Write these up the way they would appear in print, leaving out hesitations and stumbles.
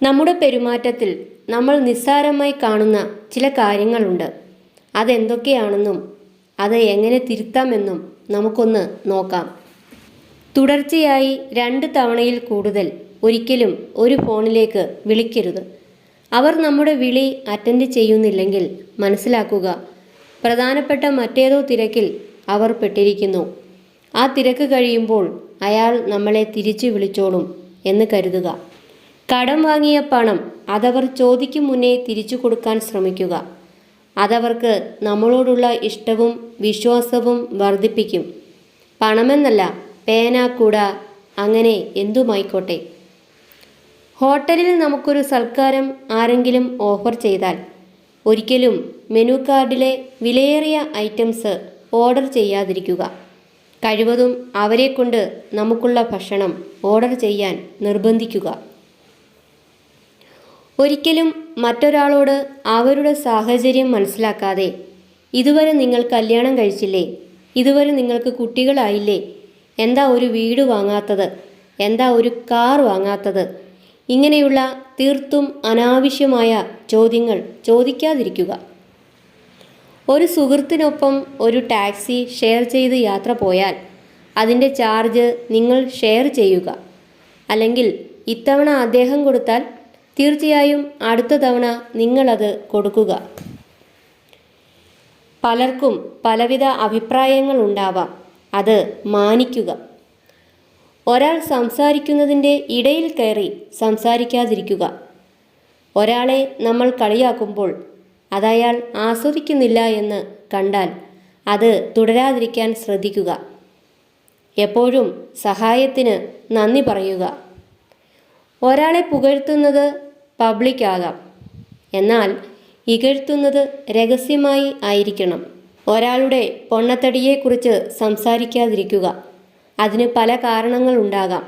നമ്മുടെ പെരുമാറ്റത്തിൽ നമ്മൾ നിസ്സാരമായി കാണുന്ന ചില കാര്യങ്ങളുണ്ട്. അതെന്തൊക്കെയാണെന്നും അത് എങ്ങനെ തിരുത്താമെന്നും നമുക്കൊന്ന് നോക്കാം. തുടർച്ചയായി 2 തവണയിൽ കൂടുതൽ ഒരിക്കലും ഒരു ഫോണിലേക്ക് വിളിക്കരുത്. അവർ നമ്മുടെ വിളി അറ്റൻഡ് ചെയ്യുന്നില്ലെങ്കിൽ മനസ്സിലാക്കുക, പ്രധാനപ്പെട്ട മറ്റേതോ തിരക്കിൽ അവർ പെട്ടിരിക്കുന്നു. ആ തിരക്ക് കഴിയുമ്പോൾ അയാൾ നമ്മളെ തിരിച്ചു വിളിച്ചോളും എന്ന് കരുതുക. കടം വാങ്ങിയ പണം അതവർ ചോദിക്കും മുന്നേ തിരിച്ചു കൊടുക്കാൻ ശ്രമിക്കുക. അതവർക്ക് നമ്മളോടുള്ള ഇഷ്ടവും വിശ്വാസവും വർദ്ധിപ്പിക്കും. പണമെന്നല്ല, പേന, കുട, അങ്ങനെ എന്തുമായിക്കോട്ടെ. ഹോട്ടലിൽ നമുക്കൊരു സൽക്കാരം ആരെങ്കിലും ഓഫർ ചെയ്താൽ ഒരിക്കലും മെനു കാർഡിലെ വിലയേറിയ ഐറ്റംസ് ഓർഡർ ചെയ്യാതിരിക്കുക. കഴിവതും അവരെക്കൊണ്ട് നമുക്കുള്ള ഭക്ഷണം ഓർഡർ ചെയ്യാൻ നിർബന്ധിക്കുക. ഒരിക്കലും മറ്റൊരാളോട് അവരുടെ സാഹചര്യം മനസ്സിലാക്കാതെ, ഇതുവരെ നിങ്ങൾ കല്യാണം കഴിച്ചില്ലേ, ഇതുവരെ നിങ്ങൾക്ക് കുട്ടികളായില്ലേ, എന്താ ഒരു വീട് വാങ്ങാത്തത്, എന്താ ഒരു കാർ വാങ്ങാത്തത്, ഇങ്ങനെയുള്ള തീർത്തും അനാവശ്യമായ ചോദ്യങ്ങൾ ചോദിക്കാതിരിക്കുക. ഒരു സുഹൃത്തിനൊപ്പം ഒരു ടാക്സി ഷെയർ ചെയ്ത് യാത്ര പോയാൽ അതിൻ്റെ ചാർജ് നിങ്ങൾ ഷെയർ ചെയ്യുക. അല്ലെങ്കിൽ ഇത്തവണ അദ്ദേഹം കൊടുത്താൽ തീർച്ചയായും അടുത്ത തവണ നിങ്ങളത് കൊടുക്കുക. പലർക്കും പലവിധ അഭിപ്രായങ്ങൾ ഉണ്ടാവാം, അത് മാനിക്കുക. ഒരാൾ സംസാരിക്കുന്നതിൻ്റെ ഇടയിൽ കയറി സംസാരിക്കാതിരിക്കുക. ഒരാളെ നമ്മൾ കളിയാക്കുമ്പോൾ അതയാൾ ആസ്വദിക്കുന്നില്ല എന്ന് കണ്ടാൽ അത് തുടരാതിരിക്കാൻ ശ്രദ്ധിക്കുക. എപ്പോഴും സഹായത്തിന് നന്ദി പറയുക. ഒരാളെ പുകഴ്ത്തുന്നത് പബ്ലിക്കാകാം, എന്നാൽ ഇകഴ്ത്തുന്നത് രഹസ്യമായി ആയിരിക്കണം. ഒരാളുടെ പൊണ്ണത്തടിയെക്കുറിച്ച് സംസാരിക്കാതിരിക്കുക. അതിന് പല കാരണങ്ങളുണ്ടാകാം.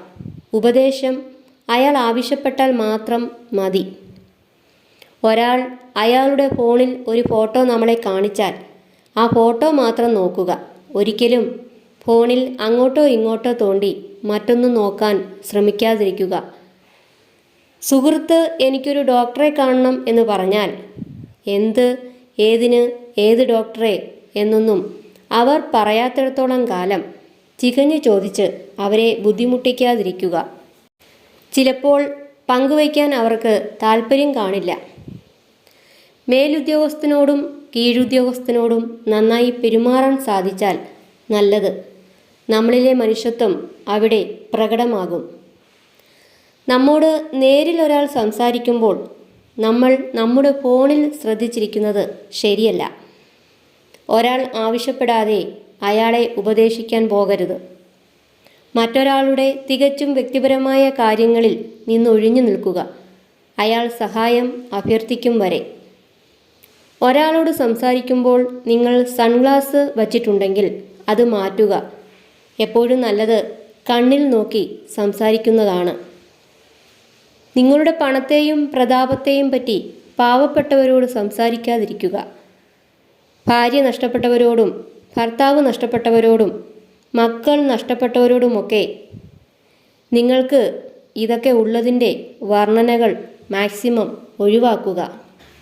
ഉപദേശം അയാൾ ആവശ്യപ്പെട്ടാൽ മാത്രം മതി. ഒരാൾ അയാളുടെ ഫോണിൽ ഒരു ഫോട്ടോ നമ്മളെ കാണിച്ചാൽ ആ ഫോട്ടോ മാത്രം നോക്കുക. ഒരിക്കലും ഫോണിൽ അങ്ങോട്ടോ ഇങ്ങോട്ടോ തോണ്ടി മറ്റൊന്നും നോക്കാൻ ശ്രമിക്കാതിരിക്കുക. സുഹൃത്ത് എനിക്കൊരു ഡോക്ടറെ കാണണം എന്ന് പറഞ്ഞാൽ എന്ത്, ഏതിന്, ഏത് ഡോക്ടറെ എന്നൊന്നും അവർ പറയാത്തിടത്തോളം കാലം ചികഞ്ഞു ചോദിച്ച് അവരെ ബുദ്ധിമുട്ടിക്കാതിരിക്കുക. ചിലപ്പോൾ പങ്കുവയ്ക്കാൻ അവർക്ക് താല്പര്യം കാണില്ല. മേലുദ്യോഗസ്ഥനോടും കീഴുദ്യോഗസ്ഥനോടും നന്നായി പെരുമാറാൻ സാധിച്ചാൽ നല്ലത്. നമ്മളിലെ മനുഷ്യത്വം അവിടെ പ്രകടമാകും. നമ്മോട് നേരിൽ ഒരാൾ സംസാരിക്കുമ്പോൾ നമ്മൾ നമ്മുടെ ഫോണിൽ ശ്രദ്ധിച്ചിരിക്കുന്നത് ശരിയല്ല. ഒരാൾ ആവശ്യപ്പെടാതെ അയാളെ ഉപദേശിക്കാൻ പോകരുത്. മറ്റൊരാളുടെ തികച്ചും വ്യക്തിപരമായ കാര്യങ്ങളിൽ നിന്നൊഴിഞ്ഞു നിൽക്കുക, അയാൾ സഹായം അഭ്യർത്ഥിക്കും വരെ. ഒരാളോട് സംസാരിക്കുമ്പോൾ നിങ്ങൾ സൺഗ്ലാസ് വച്ചിട്ടുണ്ടെങ്കിൽ അത് മാറ്റുക. എപ്പോഴും നല്ലത് കണ്ണിൽ നോക്കി സംസാരിക്കുന്നതാണ്. നിങ്ങളുടെ പണത്തെയും പ്രതാപത്തെയും പറ്റി പാവപ്പെട്ടവരോട് സംസാരിക്കാതിരിക്കുക. ഭാര്യ നഷ്ടപ്പെട്ടവരോടും ഭർത്താവ് നഷ്ടപ്പെട്ടവരോടും മക്കൾ നഷ്ടപ്പെട്ടവരോടുമൊക്കെ നിങ്ങൾക്ക് ഇതൊക്കെ ഉള്ളതിൻ്റെ വർണ്ണനകൾ മാക്സിമം ഒഴിവാക്കുക.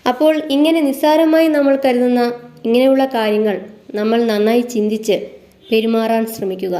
അപ്പോൾ ഇങ്ങനെ നിസ്സാരമായി നമ്മൾ കരുതുന്ന ഇങ്ങനെയുള്ള കാര്യങ്ങൾ നമ്മൾ നന്നായി ചിന്തിച്ച് പെരുമാറാൻ ശ്രമിക്കുക.